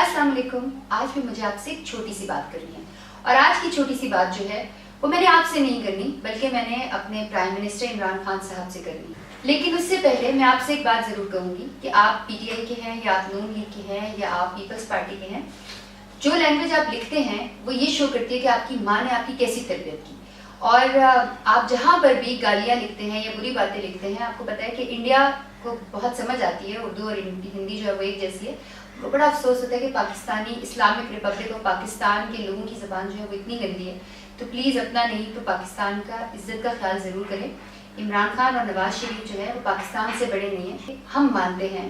अस्सलाम वालेकुम। आज भी मुझे आपसे एक छोटी सी बात करनी है और आज की छोटी सी बात जो है वो मैंने आपसे नहीं करनी बल्कि मैंने अपने प्राइम मिनिस्टर इमरान खान साहब से करनी। लेकिन उससे पहले मैं आपसे एक बात ज़रूर कहूँगी कि आप पीटीआई के हैं या आप नून लीग के हैं या आप पीपल्स पार्टी के हैं, जो लैंग्वेज आप लिखते हैं वो ये शो करती है कि आपकी माँ ने आपकी कैसी तरबियत की। और आप जहाँ पर भी गालियाँ लिखते हैं या बुरी बातें लिखते हैं, आपको पता है कि इंडिया को बहुत समझ आती है, उर्दू और हिंदी जो है वो एक जैसी है। वो बड़ा अफसोस होता है कि पाकिस्तानी इस्लामिक रिपब्लिक और पाकिस्तान के लोगों की ज़बान जो है वो इतनी गंदी है। तो प्लीज़ अपना नहीं तो पाकिस्तान का इज़्ज़त का ख्याल ज़रूर करें। इमरान खान और नवाज शरीफ जो है वो पाकिस्तान से बड़े नहीं हैं। हम मानते हैं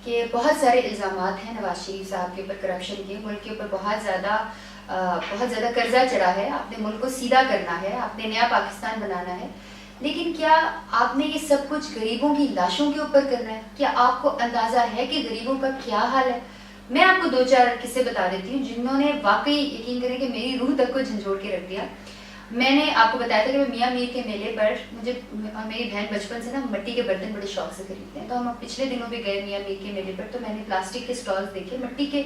कि बहुत सारे इल्ज़ामात हैं नवाज शरीफ साहब के ऊपर करप्शन के, मुल्क के ऊपर बहुत ज़्यादा कर्जा चढ़ा है, आपने मुल्क को सीधा करना है, आपने नया पाकिस्तान बनाना है। लेकिन क्या आपने ये सब कुछ गरीबों की लाशों के ऊपर करना है? क्या आपको अंदाज़ा है कि गरीबों का क्या हाल है? मैं आपको 2-4 किस्से बता देती हूँ जिन्होंने वाकई यकीन करें कि मेरी रूह तक को झंझोड़ के रख दिया। मैंने आपको बताया था कि मैं मियाँ मीर के मेले पर, मुझे और मेरी बहन बचपन से ना मिट्टी के बर्तन बड़े शौक से खरीदते हैं। तो हम पिछले दिनों भी गए मियाँ मीर के मेले पर, तो मैंने प्लास्टिक के स्टॉल्स देखे, मिट्टी के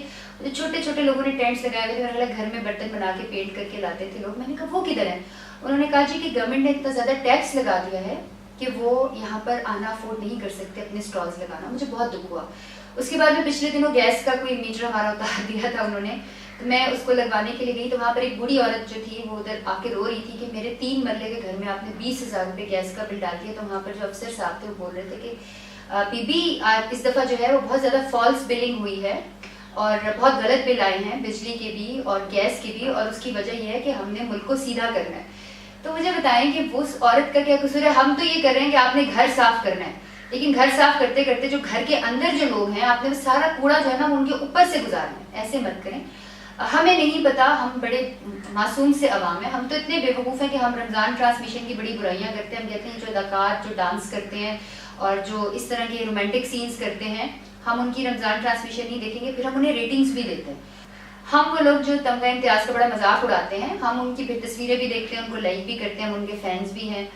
छोटे छोटे लोगों ने टेंट्स लगाए हुए थे, मेरे घर में बर्तन बना के पेंट करके लाते थे लोग। मैंने कहा वो किधर है? उन्होंने कहा जी कि गवर्नमेंट ने इतना ज़्यादा टैक्स लगा दिया है कि वो यहाँ पर आना अफोर्ड नहीं कर सकते अपने स्टॉल्स लगाना। मुझे बहुत दुख हुआ। उसके बाद में पिछले दिनों गैस का कोई मीटर हमारा उतार दिया था उन्होंने, तो मैं उसको लगवाने के लिए गई तो वहाँ पर एक बूढ़ी औरत जो थी वो उधर आके रो रही थी कि मेरे 3 मरले के घर में आपने 20,000 रुपये गैस का बिल डाल दिया। तो वहाँ पर जो अफसर साहब थे वो बोल रहे थे कि बीबी इस दफ़ा जो है वो बहुत ज़्यादा फॉल्स बिलिंग हुई है और बहुत गलत बिल आए हैं बिजली के भी और गैस के भी, और उसकी वजह यह है कि हमने मुल्क को सीधा करना है। तो मुझे बताएं कि वो उस औरत का क्या कसूर है? हम तो ये कर रहे हैं कि आपने घर साफ करना है, लेकिन घर साफ करते करते जो घर के अंदर जो लोग हैं आपने वो सारा कूड़ा जो है ना वो उनके ऊपर से गुजारना है। ऐसे मत करें। हमें नहीं पता, हम बड़े मासूम से अवाम है, हम तो इतने बेवकूफ़ हैं कि हम रमज़ान ट्रांसमिशन की बड़ी बुराइयां करते हैं। हम कहते हैं जो अदाकार जो डांस करते हैं और जो इस तरह के रोमांटिक सीन्स करते हैं, हम उनकी रमज़ान ट्रांसमिशन नहीं देखेंगे, फिर हम उन्हें रेटिंग्स भी देते हैं। हम वो लोग जो तमगा इम्तियाज़ का बड़ा मजाक उड़ाते हैं, हम उनकी फिर तस्वीरें भी देखते हैं, उनको लाइक भी करते हैं, हम उनके फैंस भी हैं।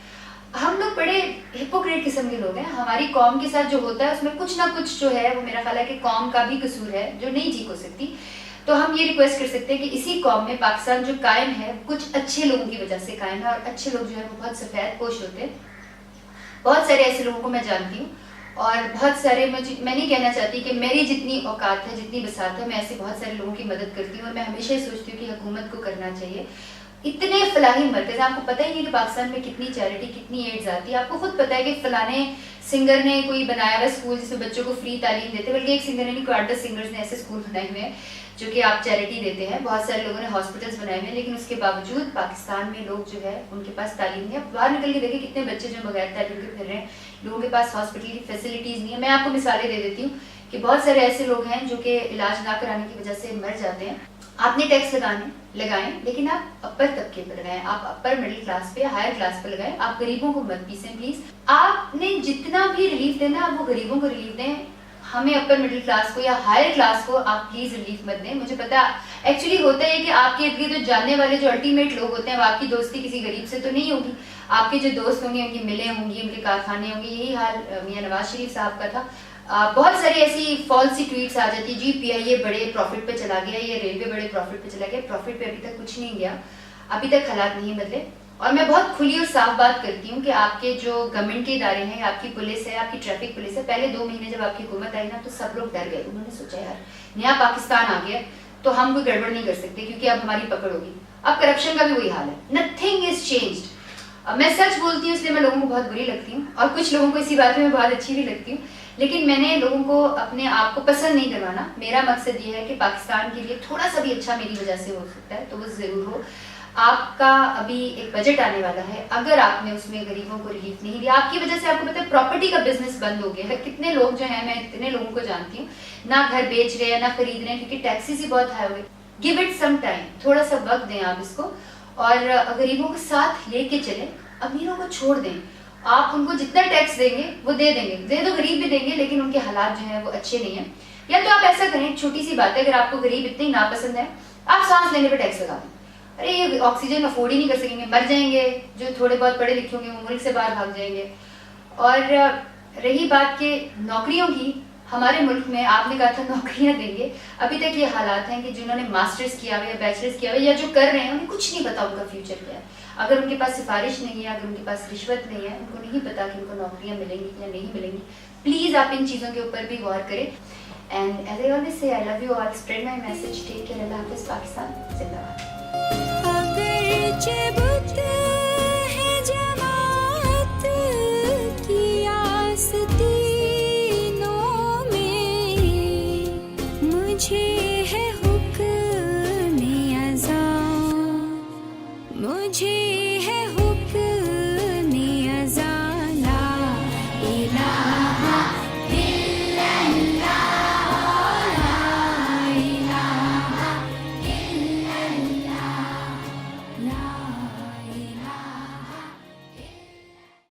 हम लोग बड़े हिपोक्रेट किस्म के लोग हैं। हमारी कौम के साथ जो होता है उसमें कुछ ना कुछ जो है वो मेरा ख्याल है कि कौम का भी कसूर है जो नहीं ठीक हो सकती। तो हम ये रिक्वेस्ट कर सकते हैं कि इसी कौम में पाकिस्तान जो कायम है कुछ अच्छे लोगों की वजह से कायम है, और अच्छे लोग जो है वो बहुत सफ़ेद पोश होते हैं। बहुत सारे ऐसे लोगों को मैं जानती हूँ और बहुत सारे मैं नहीं कहना चाहती कि मेरी जितनी औकात है जितनी बसात है मैं ऐसे बहुत सारे लोगों की मदद करती हूँ, और मैं हमेशा ही सोचती हूँ कि हुकूमत को करना चाहिए। इतने फलाही मरकज़, आपको पता ही नहीं कि पाकिस्तान में कितनी चैरिटी कितनी एड्स आती है। आपको खुद पता है कि फलाने सिंगर ने कोई बनाया हुआ स्कूल जिसमें बच्चों को फ्री तालीम देते, बल्कि एक सिंगर ने नहीं, 8-10 सिंगर्स ने ऐसे स्कूल बनाए हुए हैं जो कि आप चैरिटी देते हैं। बहुत सारे लोगों ने हॉस्पिटल्स बनाए हुए हैं, लेकिन उसके बावजूद पाकिस्तान में लोग जो है उनके पास तालीम नहीं है। बाहर निकल के देखें कितने बच्चे जो बगैर तालीम के फिर रहे हैं, लोगों के पास हॉस्पिटल की फैसिलिटीज़ नहीं है। मैं आपको मिसालें दे देती हूँ कि बहुत सारे ऐसे लोग हैं जो कि इलाज ना कराने की वजह से मर जाते हैं। आपने टैक्स लगाएं, लेकिन आप अपर तबके पर लगाएं, आप अपर मिडिल क्लास पे हायर क्लास पर लगाएं। आप गरीबों को मत पीसें प्लीज। आपने जितना भी रिलीफ देना आप वो गरीबों को रिलीफ दें, हमें अपर मिडिल क्लास को या हायर क्लास को आप प्लीज रिलीफ मत दें। मुझे पता एक्चुअली होता है कि आपके इर्द गिर्द जो जानने वाले जो अल्टीमेट लोग होते हैं वो आपकी दोस्ती किसी गरीब से तो नहीं होगी। आपके जो दोस्त होंगे उनकी मिलें होंगी, उनके कारखाने होंगे। यही हाल मियां नवाज शरीफ साहब का था। बहुत सारी ऐसी फॉल्स सी ट्वीट्स आ जाती है, जी पीआईए बड़े प्रॉफिट पे चला गया, ये रेलवे बड़े प्रॉफिट पे चला गया। प्रॉफिट पे अभी तक कुछ नहीं गया, अभी तक हालात नहीं बदले। और मैं बहुत खुली और साफ बात करती हूँ कि आपके जो गवर्नमेंट के इदारे हैं, आपकी पुलिस है, आपकी ट्रैफिक पुलिस है, पहले 2 महीने जब आपकी हुकूमत आई ना तो सब लोग डर गए। उन्होंने सोचा यार नया पाकिस्तान आ गया तो हम कोई गड़बड़ नहीं कर सकते क्योंकि अब हमारी पकड़ होगी। अब करप्शन का भी वही हाल है, नथिंग इज चेंज्ड। मैं सच बोलती हूँ इसलिए मैं लोगों को बहुत बुरी लगती हूँ और कुछ लोगों को इसी बात में बहुत अच्छी भी लगती हूँ, लेकिन मैंने लोगों को अपने आप को पसंद नहीं करवाना। मेरा मकसद ये है कि पाकिस्तान के लिए थोड़ा सा भी अच्छा मेरी वजह से हो सकता है तो वो ज़रूर हो। आपका अभी एक बजट आने वाला है, अगर आपने उसमें गरीबों को रिलीफ नहीं दिया, आपकी वजह से आपको पता है प्रॉपर्टी का बिजनेस बंद हो गया है। कितने लोग जो हैं, मैं इतने लोगों को जानती हूँ ना घर बेच रहे हैं ना खरीद रहे हैं क्योंकि टैक्सेस ही बहुत हाई हो गए। गिव इट सम टाइम, थोड़ा सा वक्त दें आप इसको और गरीबों को साथ लेके चलें, अमीरों को छोड़ दें। आप उनको जितना टैक्स देंगे वो दे देंगे, दे तो गरीब भी देंगे लेकिन उनके हालात जो हैं वो अच्छे नहीं हैं। या तो आप ऐसा करें, छोटी सी बात है, अगर आपको गरीब इतनी नापसंद है आप सांस लेने पर टैक्स लगा दें। अरे ये ऑक्सीजन अफोर्ड ही नहीं कर सकेंगे, मर जाएंगे। जो थोड़े बहुत पढ़े लिखे होंगे वो मुल्क से बाहर भाग जाएंगे। और रही बात के नौकरियों की, ہمارے ملک میں آپ نے کہا تھا نوکریاں دیں گے، ابھی تک یہ حالات ہیں کہ جنہوں نے ماسٹرز کیا ہوا یا بیچلرز کیا ہوا یا جو کر رہے ہیں انہیں کچھ نہیں پتا ان کا فیوچر کیا ہے. اگر ان کے پاس سفارش نہیں ہے، اگر ان کے پاس رشوت نہیں ہے، ان کو نہیں پتا کہ ان کو نوکریاں ملیں گی یا نہیں ملیں گی. پلیز آپ ان چیزوں کے اوپر بھی غور کریں. And as I always say, I love you all, spread my message, take care, Allah حافظ، پاکستان زندہ باد.